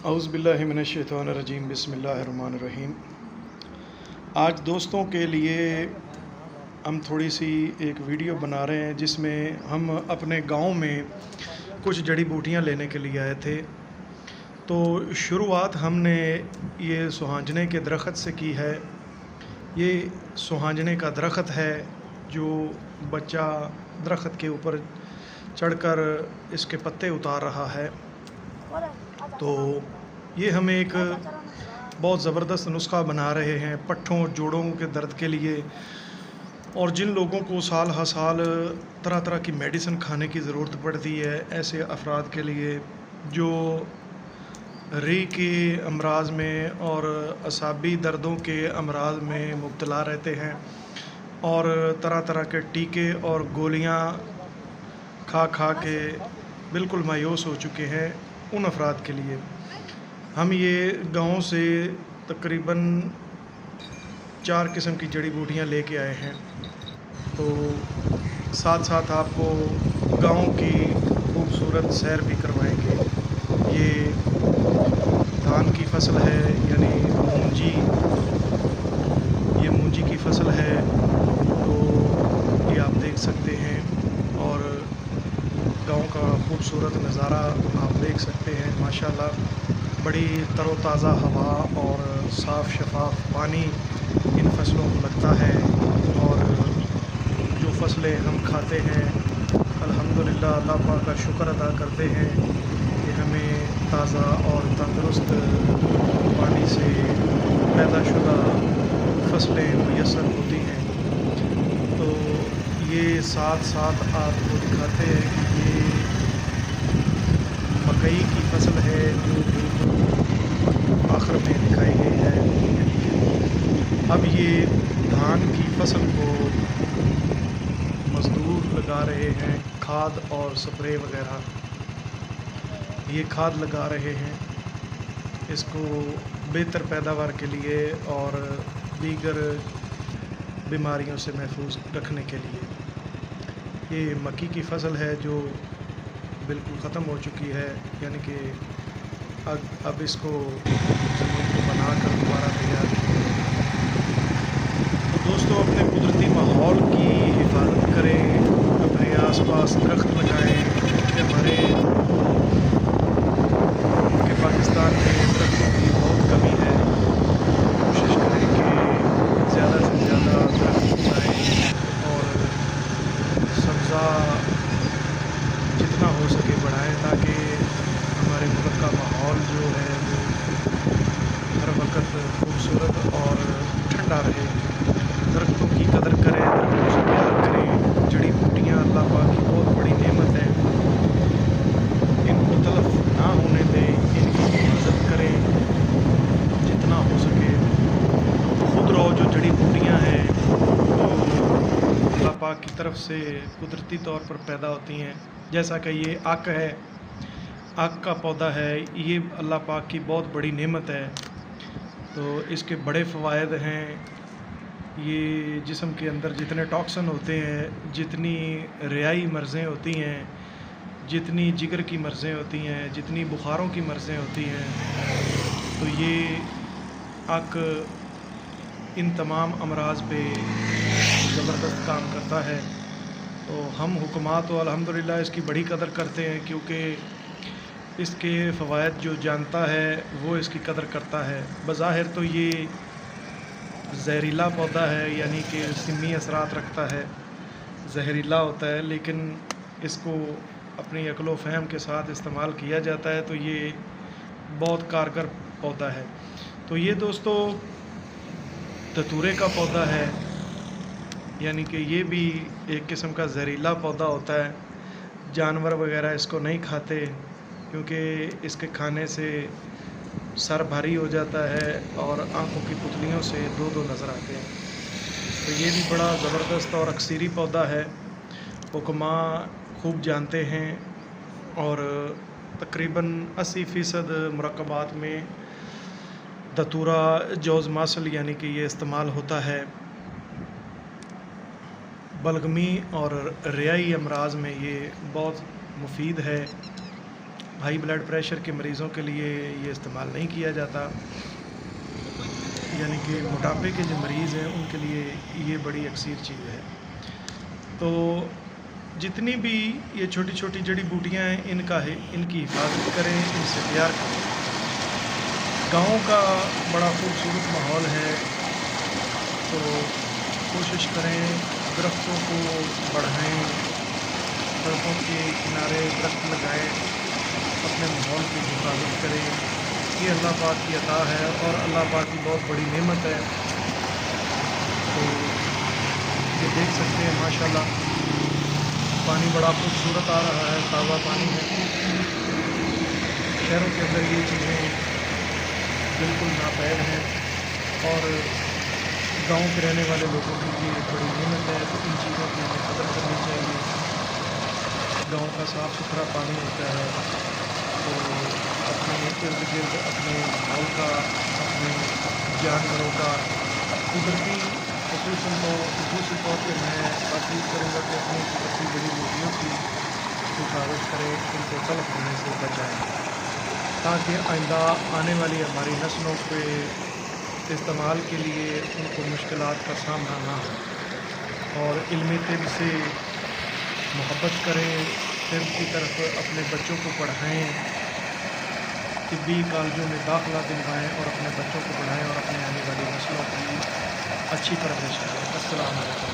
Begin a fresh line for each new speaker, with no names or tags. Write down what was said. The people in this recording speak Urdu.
اعوذ باللہ من الشیطان الرجیم، بسم اللہ الرحمن الرحیم۔ آج دوستوں کے لیے ہم تھوڑی سی ایک ویڈیو بنا رہے ہیں جس میں ہم اپنے گاؤں میں کچھ جڑی بوٹیاں لینے کے لیے آئے تھے۔ تو شروعات ہم نے یہ سوہانجنے کے درخت سے کی ہے۔ یہ سوہانجنے کا درخت ہے جو بچہ درخت کے اوپر چڑھ کر اس کے پتے اتار رہا ہے۔ تو یہ ہم ایک بہت زبردست نسخہ بنا رہے ہیں پٹھوں جوڑوں کے درد کے لیے، اور جن لوگوں کو سال ہر سال طرح طرح کی میڈیسن کھانے کی ضرورت پڑتی ہے، ایسے افراد کے لیے جو ریح کے امراض میں اور اعصابی دردوں کے امراض میں مبتلا رہتے ہیں اور طرح طرح کے ٹیکے اور گولیاں کھا کھا کے بالکل مایوس ہو چکے ہیں، ان افراد کے لیے ہم یہ گاؤں سے تقریباً 4 قسم کی جڑی بوٹیاں لے کے آئے ہیں۔ تو ساتھ ساتھ آپ کو گاؤں کی خوبصورت سیر بھی کروائیں گے۔ یہ دھان کی فصل ہے، یعنی مونجی، یہ مونجی کی فصل ہے۔ تو یہ آپ دیکھ سکتے ہیں، اور گاؤں کا خوبصورت نظارہ آپ دیکھ سکتے ہیں۔ ماشاءاللہ بڑی تر و تازہ ہوا اور صاف شفاف پانی ان فصلوں کو لگتا ہے، اور جو فصلیں ہم کھاتے ہیں الحمدللہ اللہ پاک کا شکر ادا کرتے ہیں کہ ہمیں تازہ اور تندرست پانی سے پیدا شدہ فصلیں میسر ہوتی ہیں۔ تو یہ ساتھ ساتھ آپ کو دکھاتے ہیں کہ یہ مکئی کی فصل ہے جو بالکل آخر میں دکھائی گئی ہے۔ اب یہ دھان کی فصل کو مزدور لگا رہے ہیں، کھاد اور سپرے وغیرہ یہ کھاد لگا رہے ہیں اس کو بہتر پیداوار کے لیے اور دیگر بیماریوں سے محفوظ رکھنے کے لیے۔ یہ مکئی کی فصل ہے جو بالکل ختم ہو چکی ہے، یعنی کہ اب اس کو زمین کو بنا کر دوبارہ تیار کیا۔ تو دوستو اپنے قدرتی ماحول کی حفاظت کریں، اپنے آس پاس درخت لگائیں، کہ ہمارے کہ پاکستان میں درختوں کی بہت کمی ہے۔ کوشش کریں کہ زیادہ سے زیادہ درخت لگائیں اور سبزہ جتنا ہو سکے بڑھائیں، تاکہ ہمارے ملک کا ماحول جو ہے وہ ہر وقت خوبصورت اور ٹھنڈا رہے۔ درختوں کی قدر کریں، درختوں سے پیار کریں۔ جڑی بوٹیاں اللہ پاک کی بہت بڑی نعمت ہے، ان کو تلف نہ ہونے دیں، ان کی حفاظت کریں جتنا ہو سکے۔ خود رو جو جڑی بوٹیاں ہیں وہ اللہ پاک کی طرف سے قدرتی طور پر پیدا ہوتی ہیں، جیسا کہ یہ آک ہے، آک کا پودا ہے، یہ اللہ پاک کی بہت بڑی نعمت ہے۔ تو اس کے بڑے فوائد ہیں۔ یہ جسم کے اندر جتنے ٹاکسن ہوتے ہیں، جتنی ریائی مرضیں ہوتی ہیں، جتنی جگر کی مرضیں ہوتی ہیں، جتنی بخاروں کی مرضیں ہوتی ہیں، تو یہ آک ان تمام امراض پہ زبردست کام کرتا ہے۔ تو ہم حکومات و الحمدللہ اس کی بڑی قدر کرتے ہیں، کیونکہ اس کے فوائد جو جانتا ہے وہ اس کی قدر کرتا ہے۔ بظاہر تو یہ زہریلا پودا ہے، یعنی کہ سمی اثرات رکھتا ہے، زہریلا ہوتا ہے، لیکن اس کو اپنی عقل و فہم کے ساتھ استعمال کیا جاتا ہے تو یہ بہت کارگر پودا ہے۔ تو یہ دوستو دھتورے کا پودا ہے، یعنی کہ یہ بھی ایک قسم کا زہریلا پودا ہوتا ہے۔ جانور وغیرہ اس کو نہیں کھاتے، کیونکہ اس کے کھانے سے سر بھاری ہو جاتا ہے اور آنکھوں کی پتلیوں سے دو دو نظر آتے ہیں۔ تو یہ بھی بڑا زبردست اور اکثیری پودا ہے، حکما خوب جانتے ہیں، اور تقریباً 80% مرکبات میں دھتورا جوز ماسل یعنی کہ یہ استعمال ہوتا ہے۔ بلغمی اور ریائی امراض میں یہ بہت مفید ہے۔ ہائی بلڈ پریشر کے مریضوں کے لیے یہ استعمال نہیں کیا جاتا، یعنی کہ موٹاپے کے جو مریض ہیں ان کے لیے یہ بڑی اکثیر چیز ہے۔ تو جتنی بھی یہ چھوٹی چھوٹی جڑی بوٹیاں ہیں ان کی حفاظت کریں، ان سے پیار کریں۔ گاؤں کا بڑا خوبصورت ماحول ہے، تو کوشش کریں درختوں کو بڑھائیں، سڑکوں کے کنارے درخت لگائیں، اپنے ماحول کی حفاظت کریں۔ یہ اللہ پاک کی عطا ہے اور اللہ پاک کی بہت بڑی نعمت ہے۔ تو یہ دیکھ سکتے ہیں ماشاءاللہ پانی بڑا خوبصورت آ رہا ہے، تازہ پانی ہے۔ شہروں کے اندر یہ چیزیں بالکل ناپید ہیں اور گاؤں کے رہنے والے لوگوں کے لیے ایک بڑی نعمت ہے، تو ان چیزوں کی ہمیں قدر کرنی چاہیے۔ گاؤں کا صاف ستھرا پانی ہوتا ہے، تو اپنے ارد گرد اپنے ماحول کا، اپنے جانوروں کا، قدرتی خصوصاً خصوصی طور پہ میں تاکید کروں گا کہ اپنی قدرتی جڑی بوٹیوں کی حفاظت کریں، ان کو تلف ہونے سے بچائیں، تاکہ آئندہ آنے والی ہماری نسلوں کے استعمال کے لیے ان کو مشکلات کا سامنا نہ ہو۔ اور علم طب سے محبت کریں، طب کی طرف اپنے بچوں کو پڑھائیں، طبی کالجوں میں داخلہ دلوائیں اور اپنے بچوں کو پڑھائیں اور اپنے آنے والی نسلوں کی اچھی پرورش کریں۔ السلام علیکم۔